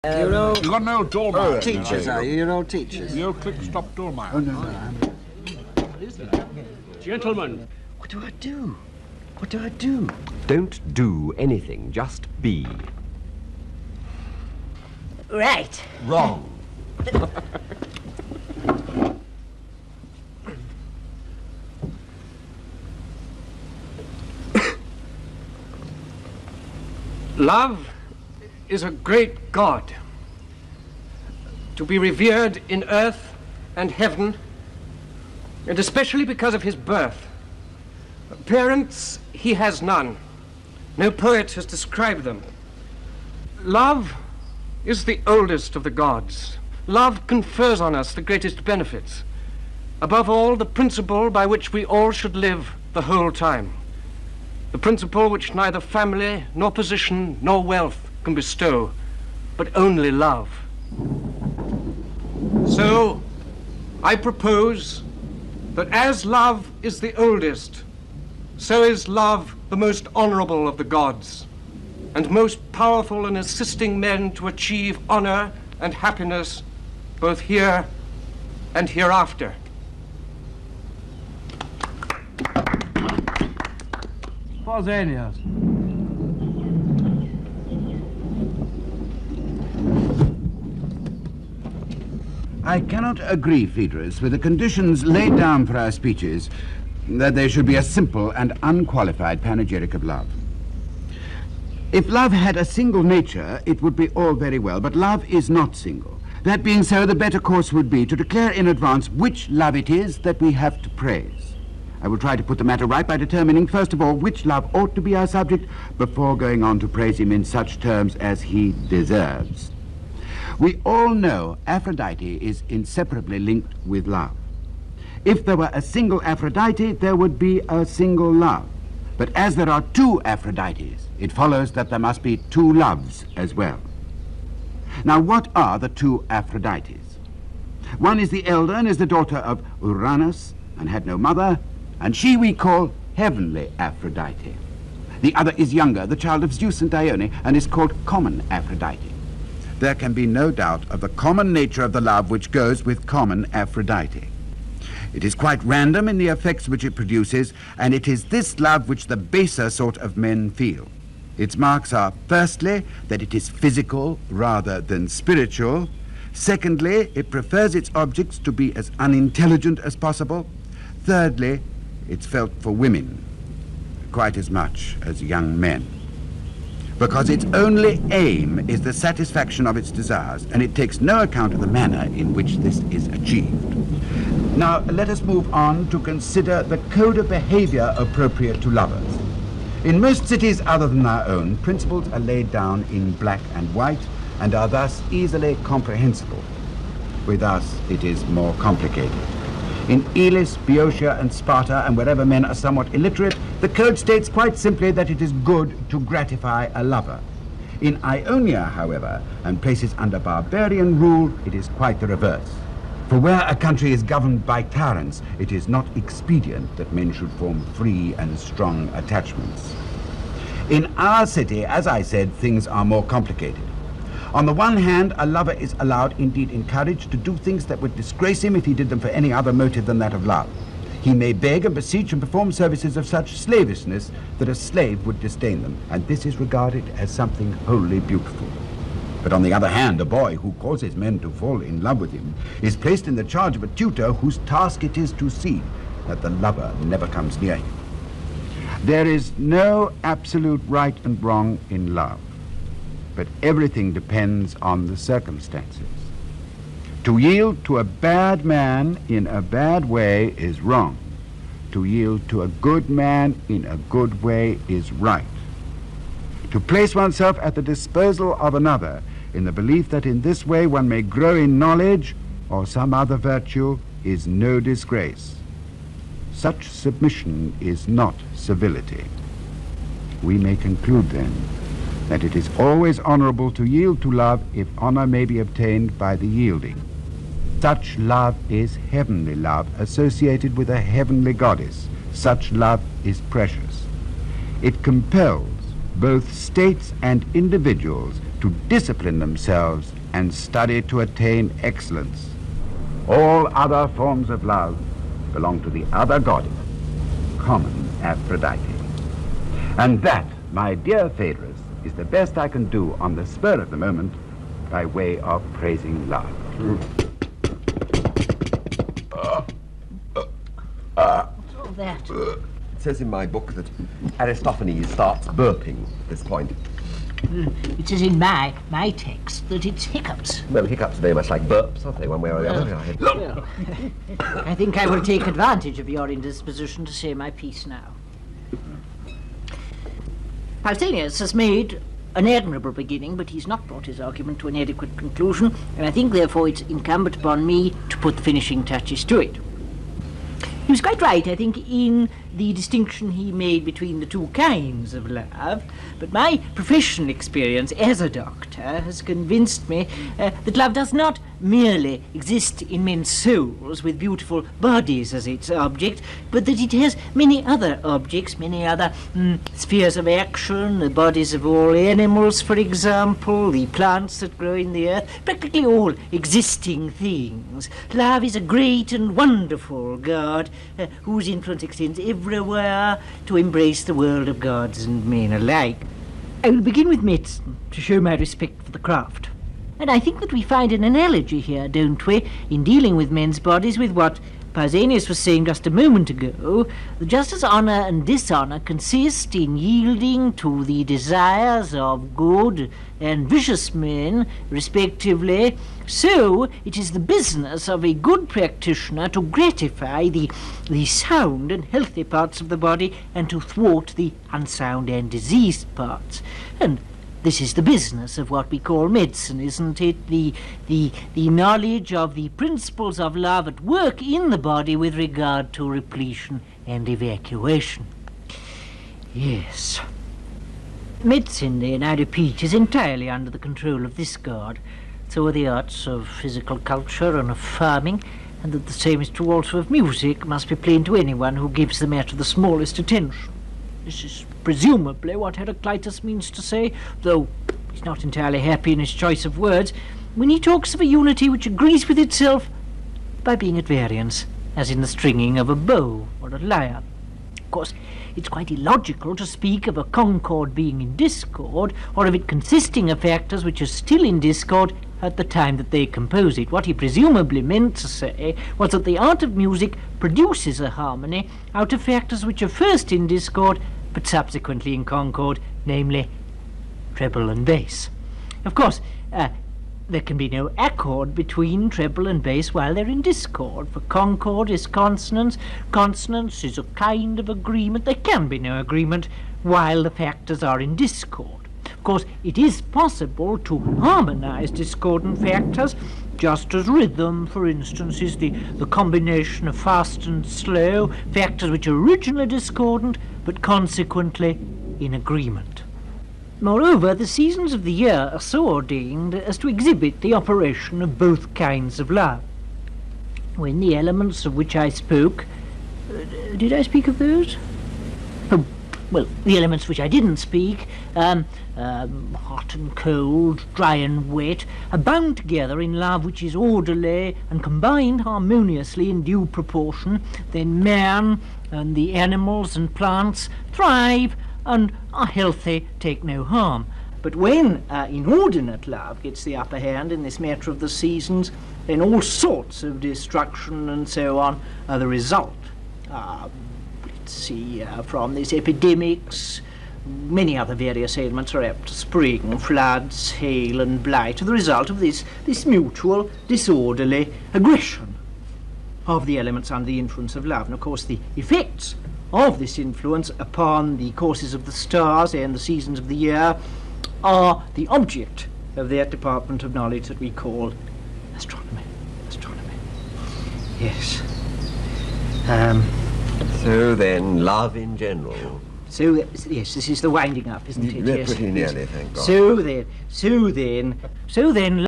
You're all You've got an old doorman. teachers, are you? You're all teachers. The old click-stop doorman. Oh, no. Gentlemen. What do I do? What do I do? Don't do anything, just be. Right. Wrong. Love is a great God, to be revered in earth and heaven, and especially because of his birth. Parents, he has none. No poet has described them. Love is the oldest of the gods. Love confers on us the greatest benefits. Above all, the principle by which we all should live the whole time. The principle which neither family, nor position, nor wealth can bestow, but only love. So, I propose that as love is the oldest, so is love the most honorable of the gods, and most powerful in assisting men to achieve honor and happiness both here and hereafter. Pausanias. I cannot agree, Phaedrus, with the conditions laid down for our speeches, that there should be a simple and unqualified panegyric of love. If love had a single nature, it would be all very well, but love is not single. That being so, the better course would be to declare in advance which love it is that we have to praise. I will try to put the matter right by determining, first of all, which love ought to be our subject, before going on to praise him in such terms as he deserves. We all know Aphrodite is inseparably linked with love. If there were a single Aphrodite, there would be a single love. But as there are two Aphrodites, it follows that there must be two loves as well. Now, what are the two Aphrodites? One is the elder and is the daughter of Uranus and had no mother, and she we call heavenly Aphrodite. The other is younger, the child of Zeus and Dione, and is called common Aphrodite. There can be no doubt of the common nature of the love which goes with common Aphrodite. It is quite random in the effects which it produces, and it is this love which the baser sort of men feel. Its marks are, firstly, that it is physical rather than spiritual. Secondly, it prefers its objects to be as unintelligent as possible. Thirdly, it's felt for women quite as much as young men, because its only aim is the satisfaction of its desires, and it takes no account of the manner in which this is achieved. Now, let us move on to consider the code of behavior appropriate to lovers. In most cities other than our own, principles are laid down in black and white and are thus easily comprehensible. With us, it is more complicated. In Elis, Boeotia, and Sparta, and wherever men are somewhat illiterate, the code states quite simply that it is good to gratify a lover. In Ionia, however, and places under barbarian rule, it is quite the reverse. For where a country is governed by tyrants, it is not expedient that men should form free and strong attachments. In our city, as I said, things are more complicated. On the one hand, a lover is allowed, indeed encouraged, to do things that would disgrace him if he did them for any other motive than that of love. He may beg and beseech and perform services of such slavishness that a slave would disdain them, and this is regarded as something wholly beautiful. But on the other hand, a boy who causes men to fall in love with him is placed in the charge of a tutor whose task it is to see that the lover never comes near him. There is no absolute right and wrong in love, but everything depends on the circumstances. To yield to a bad man in a bad way is wrong. To yield to a good man in a good way is right. To place oneself at the disposal of another in the belief that in this way one may grow in knowledge or some other virtue is no disgrace. Such submission is not civility. We may conclude then that it is always honorable to yield to love if honor may be obtained by the yielding. Such love is heavenly love associated with a heavenly goddess. Such love is precious. It compels both states and individuals to discipline themselves and study to attain excellence. All other forms of love belong to the other goddess, common Aphrodite. And that, my dear Phaedrus, is the best I can do on the spur of the moment by way of praising love. What's all that? It says in my book that Aristophanes starts burping at this point. It says in my text that it's hiccups. Well, hiccups are very much like burps, aren't they, one way or the other? Well, I think I will take advantage of your indisposition to say my piece now. Pausanias has made an admirable beginning, but he's not brought his argument to an adequate conclusion, and I think, therefore, it's incumbent upon me to put the finishing touches to it. He was quite right, I think, in the distinction he made between the two kinds of love, but my professional experience as a doctor has convinced me that love does not merely exist in men's souls with beautiful bodies as its object, but that it has many other objects, many other spheres of action, the bodies of all animals, for example, the plants that grow in the earth, practically all existing things. Love is a great and wonderful God whose influence extends everywhere to embrace the world of gods and men alike. I will begin with medicine to show my respect for the craft. And I think that we find an analogy here, don't we, in dealing with men's bodies with what Pausanias was saying just a moment ago, that just as honour and dishonour consist in yielding to the desires of good and vicious men, respectively, so it is the business of a good practitioner to gratify the sound and healthy parts of the body and to thwart the unsound and diseased parts. And this is the business of what we call medicine, isn't it? The knowledge of the principles of love at work in the body with regard to repletion and evacuation. Yes. Medicine, then, I repeat, is entirely under the control of this god. So are the arts of physical culture and of farming, and that the same is true also of music must be plain to anyone who gives the matter the smallest attention. This is presumably what Heraclitus means to say, though he's not entirely happy in his choice of words, when he talks of a unity which agrees with itself by being at variance, as in the stringing of a bow or a lyre. Of course, it's quite illogical to speak of a concord being in discord, or of it consisting of factors which are still in discord at the time that they compose it. What he presumably meant to say was that the art of music produces a harmony out of factors which are first in discord, but subsequently in concord, namely treble and bass. Of course, there can be no accord between treble and bass while they're in discord, for concord is consonance, consonance is a kind of agreement. There can be no agreement while the factors are in discord. Of course, it is possible to harmonize discordant factors, just as rhythm, for instance, is the combination of fast and slow, factors which are originally discordant, but consequently in agreement. Moreover, the seasons of the year are so ordained as to exhibit the operation of both kinds of love. When the elements of which I spoke... did I speak of those? Oh, well, the elements which I didn't speak, hot and cold, dry and wet, are bound together in love which is orderly and combined harmoniously in due proportion, then man and the animals and plants thrive and are healthy, take no harm. But when inordinate love gets the upper hand in this matter of the seasons, then all sorts of destruction and so on are the result. Let's see, from these epidemics, many other various ailments are apt to spring, floods, hail and blight, are the result of this mutual, disorderly aggression of the elements under the influence of love. And of course the effects of this influence upon the courses of the stars and the seasons of the year are the object of that department of knowledge that we call astronomy. Yes. So then, love in general. So, yes, this is the winding up, isn't it? Yes. Pretty nearly, thank God. So then,